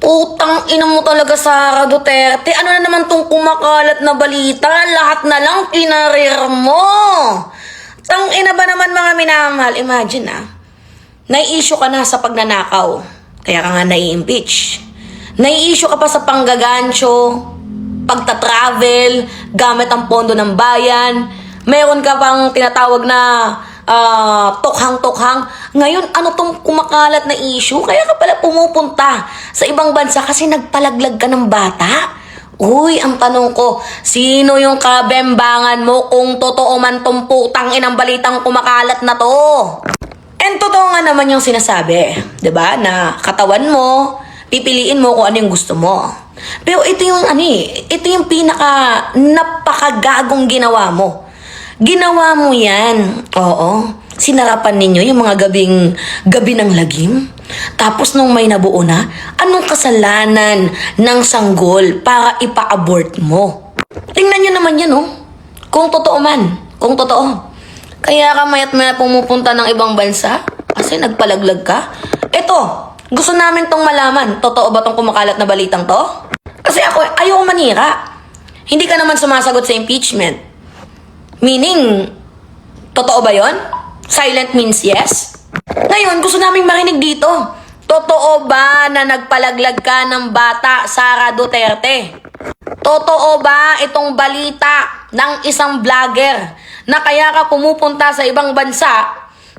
Putang ina mo talaga, Sara Duterte. Ano na naman tong kumakalat na balita? Lahat na lang kinarir mo. Tang ina ba naman, mga minamahal? Imagine nai-issue ka na sa pagnanakaw. Kaya ka nga nai-impeach. Nai-issue ka pa sa panggagancho, pagta-travel, gamit ang pondo ng bayan. Meron ka pang tinatawag na tokhang-tokhang. Ngayon, ano tong kumakalat na issue? Kaya ka pala pumupunta sa ibang bansa kasi nagpalaglag ka ng bata? Uy, ang tanong ko, sino yung kabembangan mo kung totoo man tong putang inang balitang kumakalat na to? And totoo nga naman yung sinasabi, 'di ba? Na katawan mo, pipiliin mo kung ano yung gusto mo. Pero ito yung ito yung napakagagong ginawa mo. Ginawa mo yan. Oo. Sinarapan ninyo yung mga gabi ng lagim. Tapos nung may nabuo na, anong kasalanan ng sanggol para ipa-abort mo? Tingnan nyo naman yan, Kung totoo man. Kung totoo. Kaya ka mayat-maya pumupunta ng ibang bansa kasi nagpalaglag ka. Eto, gusto namin tong malaman. Totoo ba tong kumakalat na balitang to? Kasi ako, ayoko manira. Hindi ka naman sumasagot sa impeachment. Meaning, totoo ba yon? Silent means yes? Ngayon, gusto naming marinig dito. Totoo ba na nagpalaglag ka ng bata, Sara Duterte? Totoo ba itong balita ng isang vlogger na kaya ka pumupunta sa ibang bansa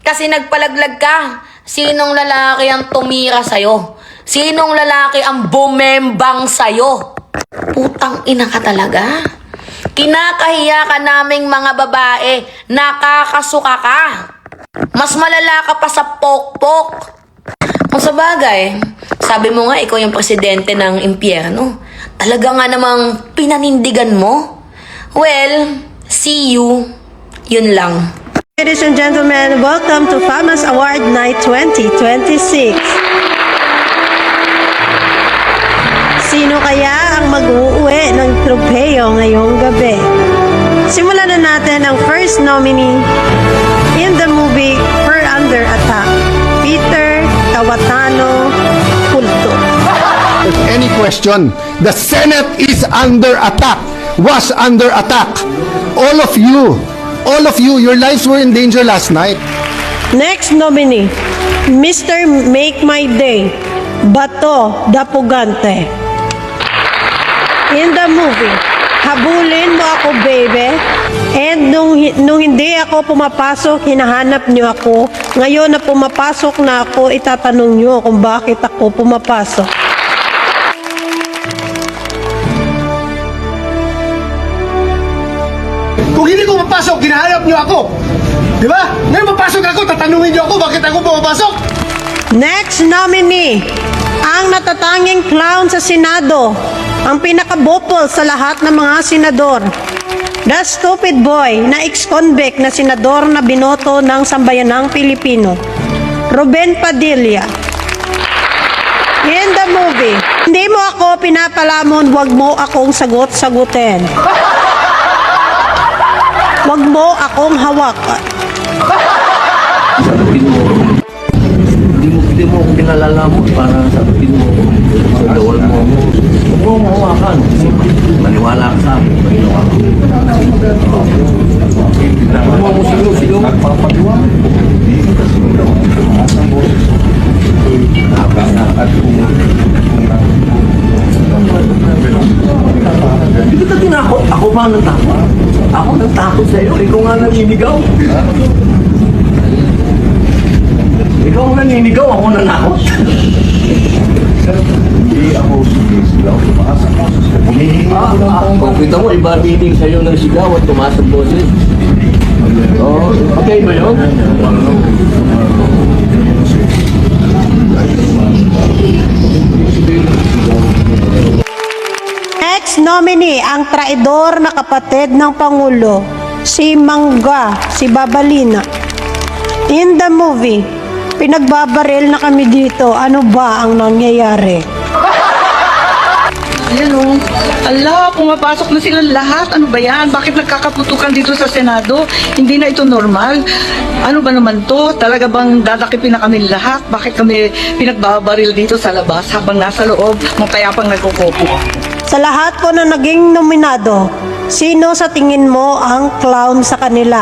kasi nagpalaglag ka? Sinong lalaki ang tumira sa'yo? Sinong lalaki ang bumembang sa'yo? Putang ina ka talaga. Kinakahiya ka naming mga babae, nakakasuka ka. Mas malala ka pa sa pokpok. Kung sa bagay, sabi mo nga ikaw yung presidente ng impyerno. Talaga nga namang pinanindigan mo. Well, see you. Yun lang. Ladies and gentlemen, welcome to FAMAS Award Night 2026. Sino kaya ang mag-uuwi ng tropeo ngayong gabi? Simulan na natin ang first nominee in the movie Her Under Attack, Peter Cayetano Pulto. Any question, the Senate is under attack, was under attack. All of you, your lives were in danger last night. Next nominee, Mr. Make My Day, Bato Dapugante. In the movie, habulin mo ako, baby. And nung hindi ako pumapasok, hinahanap niyo ako. Ngayon na pumapasok na ako, itatanong niyo kung bakit ako pumapasok. Kung hindi ko mapasok, hinahanap niyo ako. Di ba? Ngayon mapasok ako, tatanungin niyo ako bakit ako pumapasok. Next nominee, ang natatanging clown sa Senado, ang pinakabopol sa lahat ng mga senador. The stupid boy na ex-convict na senador na binoto ng sambayanang Pilipino, Ruben Padilla. In the movie, hindi mo ako pinapalamon, wag mo akong sagot-sagutin. Wag mo akong hawakan. Hindi mo ako pinalalamon para sabihin mo, dawal mo ako. Huwag mo mahawakan. Maniwala ka sa akin. Huwag mo sigaw-sigaw. Hindi kita tinakot. Ako ba ang natakot? Ako nagtakot sa'yo. Ikaw nga naninigaw. Ikaw ang naninigaw, ako nanakot. Hindi ako sumisigaw, tumaas ang boses. Humihingi ako ng Kung kita mo, iba meaning sa'yo ng sigaw at tumaas ang boses. Oo, okay ba yun? Next nominee, ang traidor na kapatid ng Pangulo, si Mangga, si Babalina. In the movie, pinagbabaril na kami dito. Ano ba ang nangyayari? Ayan o. Ala, pumapasok na silang lahat. Ano ba yan? Bakit nagkakaputukan dito sa Senado? Hindi na ito normal. Ano ba naman to? Talaga bang dadakipin na kami lahat? Bakit kami pinagbabaril dito sa labas habang nasa loob mapayapang nagkukopo? Sa lahat po na naging nominado, sino sa tingin mo ang clown sa kanila?